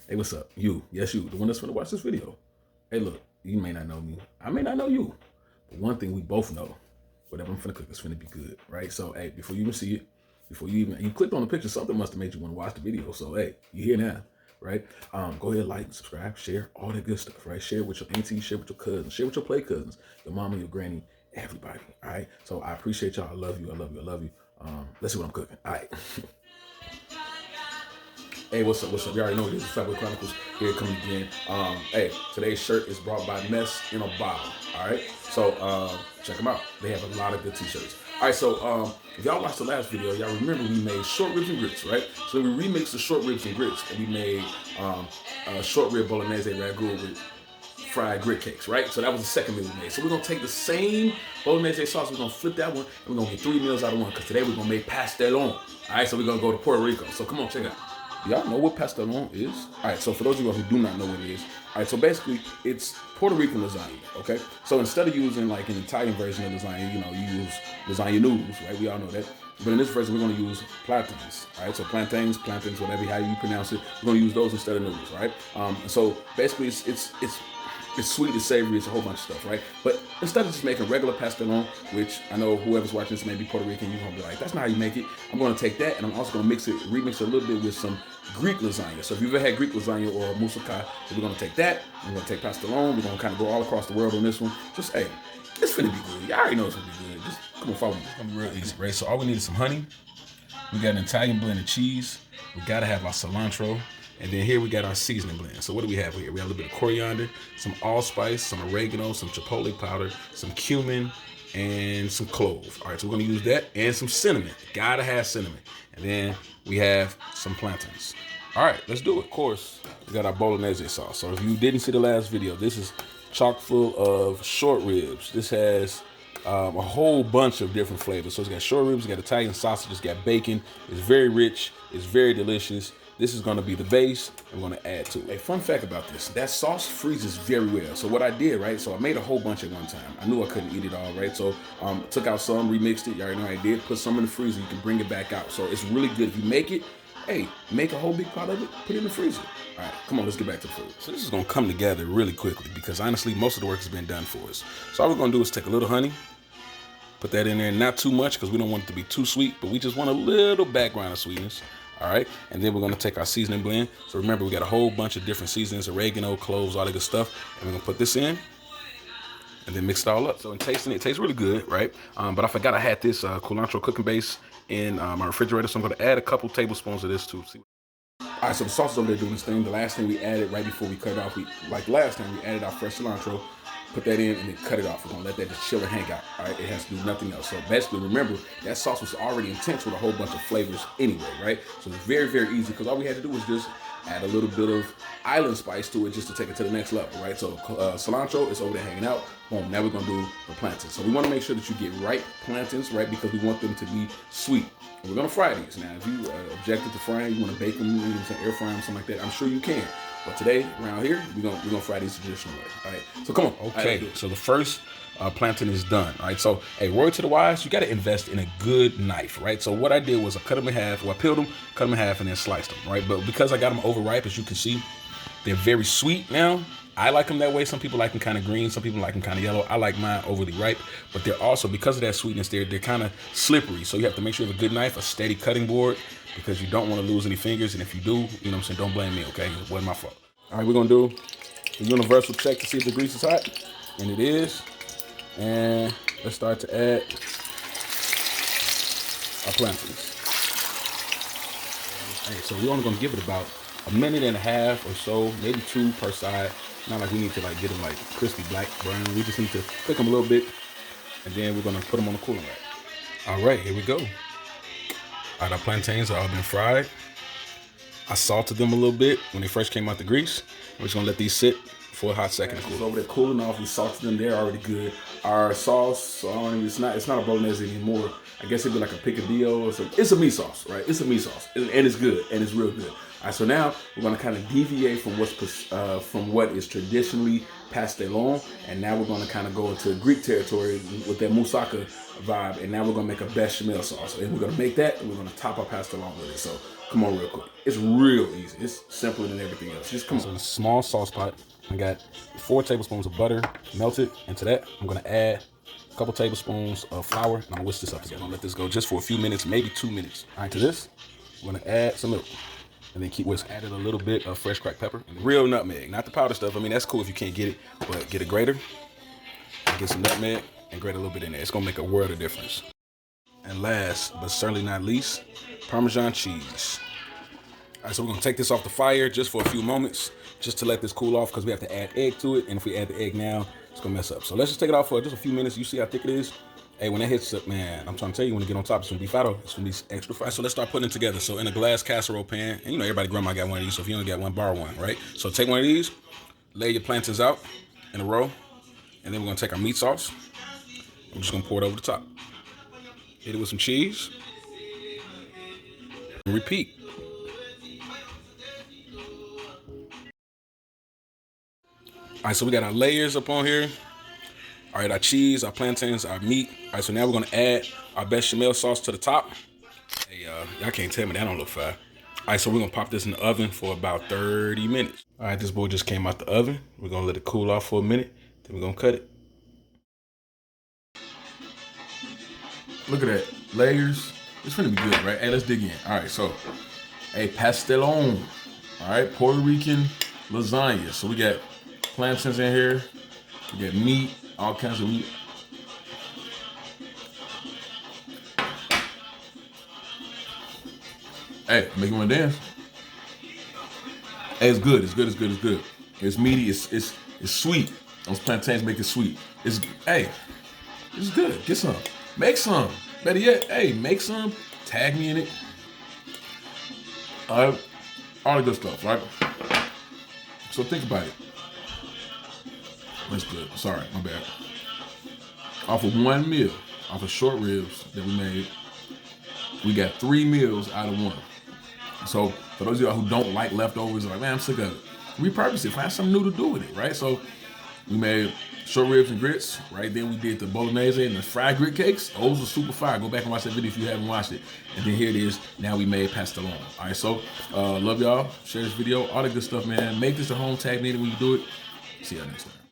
Hey, what's up? You, yes, you, the one that's gonna watch this video. Hey, look, you may not know me. I may not know you. But one thing we both know, whatever I'm finna cook is finna be good, right? So, hey, before you even see it, before you clicked on the picture, something must have made you want to watch the video. So, hey, you here now, right? Go ahead, like, subscribe, share, all that good stuff, right? Share with your auntie, share with your cousins, share with your play cousins, your mama, your granny, everybody, all right? So, I appreciate y'all. I love you. I love you. I love you. Let's see what I'm cooking. All right. Hey, what's up? What's up? You already know this is Flatwood Chronicles. Here it comes again. Hey, today's shirt is brought by Mess in a Bottle. All right, so check them out. They have a lot of good t-shirts. All right, so if y'all watched the last video, y'all remember we made short ribs and grits, right? So we remixed the short ribs and grits, and we made short rib bolognese ragu with fried grit cakes, right? So that was the second meal we made. So we're gonna take the same bolognese sauce, we're gonna flip that one, and we're gonna get 3 meals out of one, because today we're gonna make pastelon. All right, so we're gonna go to Puerto Rico. So come on, check it out. Y'all know what pastelon is? All right, so for those of you who do not know what it is, all right, so basically it's Puerto Rican lasagna, okay? So instead of using like an Italian version of lasagna, you know, you use lasagna noodles, right? We all know that. But in this version, we're gonna use plantains, all right? So plantains, whatever, how you pronounce it, we're gonna use those instead of noodles, right? So basically it's sweet, it's savory, it's a whole bunch of stuff, right? But instead of just making regular pastelon, which I know whoever's watching this may be Puerto Rican, you're gonna be like, that's not how you make it. I'm gonna take that and I'm also gonna remix it a little bit with some Greek lasagna. So if you've ever had Greek lasagna or moussaka, we're gonna take that, we're gonna take pastelon, we're gonna kind of go all across the world on this one. Just, hey, it's finna be good. Y'all already know it's gonna be good. Just come on, follow me. It's gonna be real easy, right? So all we need is some honey. We got an Italian blend of cheese. We gotta have our cilantro. And then here we got our seasoning blend. So what do we have here? We have a little bit of coriander, some allspice, some oregano, some chipotle powder, some cumin, and some clove. All right, so we're gonna use that and some cinnamon. Gotta have cinnamon. And then we have some plantains. All right, let's do it. Of course, we got our bolognese sauce. So if you didn't see the last video, this is chock full of short ribs. This has a whole bunch of different flavors. So it's got short ribs, it's got Italian sausage, it's got bacon. It's very rich, it's very delicious. This is gonna be the base I'm gonna add to it. A fun fact about this, that sauce freezes very well. So what I did, right, so I made a whole bunch at one time. I knew I couldn't eat it all, right? So took out some, remixed it, you already know I did, put some in the freezer, you can bring it back out. So it's really good. If you make it, hey, make a whole big pot of it, put it in the freezer. All right, come on, let's get back to the food. So this is gonna come together really quickly because honestly, most of the work has been done for us. So all we're gonna do is take a little honey, put that in there, not too much because we don't want it to be too sweet, but we just want a little background of sweetness. All right, and then we're gonna take our seasoning blend. So remember, we got a whole bunch of different seasonings, oregano, cloves, all that good stuff. And we're gonna put this in and then mix it all up. So in tasting it tastes really good, right? But I forgot I had this culantro cooking base in my refrigerator, so I'm gonna add a couple tablespoons of this too. All right, so the sauce is over there doing this thing. The last thing we added right before we cut it off, like last time, we added our fresh cilantro, put that in, and then cut it off. We're gonna let that just chill and hang out, all right? It has to do nothing else. So basically, remember, that sauce was already intense with a whole bunch of flavors anyway, right? So it's very, very easy, because all we had to do was just add a little bit of island spice to it just to take it to the next level, right? So cilantro is over there hanging out. Boom, now we're gonna do the plantains. So we wanna make sure that you get ripe plantains, right? Because we want them to be sweet. And we're gonna fry these. Now, if you objected to frying, you wanna bake them, you know, air fry them, something like that, I'm sure you can. But today, around here, we're gonna fry these traditional way. All right, so come on. Okay, so the first plantain is done. All right, so hey, word to the wise, you gotta invest in a good knife, right? So what I did was I cut them in half, well, I peeled them, cut them in half, and then sliced them, right? But because I got them overripe, as you can see, they're very sweet now. I like them that way. Some people like them kind of green, some people like them kind of yellow. I like mine overly ripe, but they're also, because of that sweetness, they're kind of slippery. So you have to make sure you have a good knife, a steady cutting board, because you don't want to lose any fingers. And if you do, you know what I'm saying, don't blame me, okay? It wasn't my fault. All right, we're gonna do a universal check to see if the grease is hot, and it is. And let's start to add our plantains. Hey, so we're only gonna give it about a minute and a half or so, maybe 2 per side. Not like we need to like get them like crispy black brown. We just need to cook them a little bit, and then we're gonna put them on the cooling rack. All right, here we go. All right, our plantains are all been fried. I salted them a little bit when they first came out the grease. We're just gonna let these sit for a hot second. It's over there cooling off. We salted them; they're already good. Our sauce, it's not a bolognese anymore. I guess it'd be like a picadillo or something. It's a meat sauce, right? It's a meat sauce, and it's good, and it's real good. All right, so now we're gonna kind of deviate from what is traditionally pastelon, and now we're gonna kind of go into Greek territory with that moussaka vibe, and now we're gonna make a bechamel sauce, and we're gonna make that, and we're gonna top our pastelon with it. So Come on real quick. It's real easy. It's simpler than everything else. Just come on. So in a small sauce pot, I got 4 tablespoons of butter melted. Into that, I'm gonna add a couple tablespoons of flour, and I'm gonna whisk this up together. I'm gonna let this go just for a few minutes, maybe 2 minutes. All right, to this, I'm gonna add some milk. And then keep whisking. Added a little bit of fresh cracked pepper. And real nutmeg, not the powder stuff. I mean, that's cool if you can't get it, but get a grater, get some nutmeg, and grate a little bit in there. It's gonna make a world of difference. And last, but certainly not least, Parmesan cheese. All right, so we're gonna take this off the fire just for a few moments, just to let this cool off, because we have to add egg to it. And if we add the egg now, it's gonna mess up. So let's just take it off for just a few minutes. You see how thick it is? Hey, when it hits up, man, I'm trying to tell you, when it get on top, it's gonna be fatto. It's gonna be extra fried. So let's start putting it together. So in a glass casserole pan, and you know everybody grandma got one of these, so if you only got one, borrow one, right? So take one of these, lay your plantains out in a row, and then we're gonna take our meat sauce. I'm just gonna pour it over the top. Hit it with some cheese. And repeat. All right, so we got our layers up on here. All right, our cheese, our plantains, our meat. All right, so now we're gonna add our bechamel sauce to the top. Hey, y'all can't tell me that don't look fire. All right, so we're gonna pop this in the oven for about 30 minutes. All right, this boy just came out the oven. We're gonna let it cool off for a minute, then we're gonna cut it. Look at that, layers. It's gonna be good, right? Hey, let's dig in. All right, so, hey, Pastelon. All right, Puerto Rican lasagna. So we got plantains in here. We got meat, all kinds of meat. Hey, make you want to dance. Hey, it's good. It's good. It's good. It's good. It's meaty. It's sweet. Those plantains make it sweet. It's good. Get some. Make some. Better yet, hey, make some. Tag me in it. All the good stuff, right? So think about it. That's good. Sorry, my bad. Off of one meal, off of short ribs that we made, we got 3 meals out of 1. So for those of y'all who don't like leftovers, like, man, I'm sick of it. Repurpose it. Find something new to do with it, right? So we made short ribs and grits, right? Then we did the bolognese and the fried grit cakes. Those were super fire. Go back and watch that video if you haven't watched it. And then here it is. Now we made pastelon. All right, so love y'all. Share this video. All the good stuff, man. Make this a home. Tag me when you do it. See y'all next time.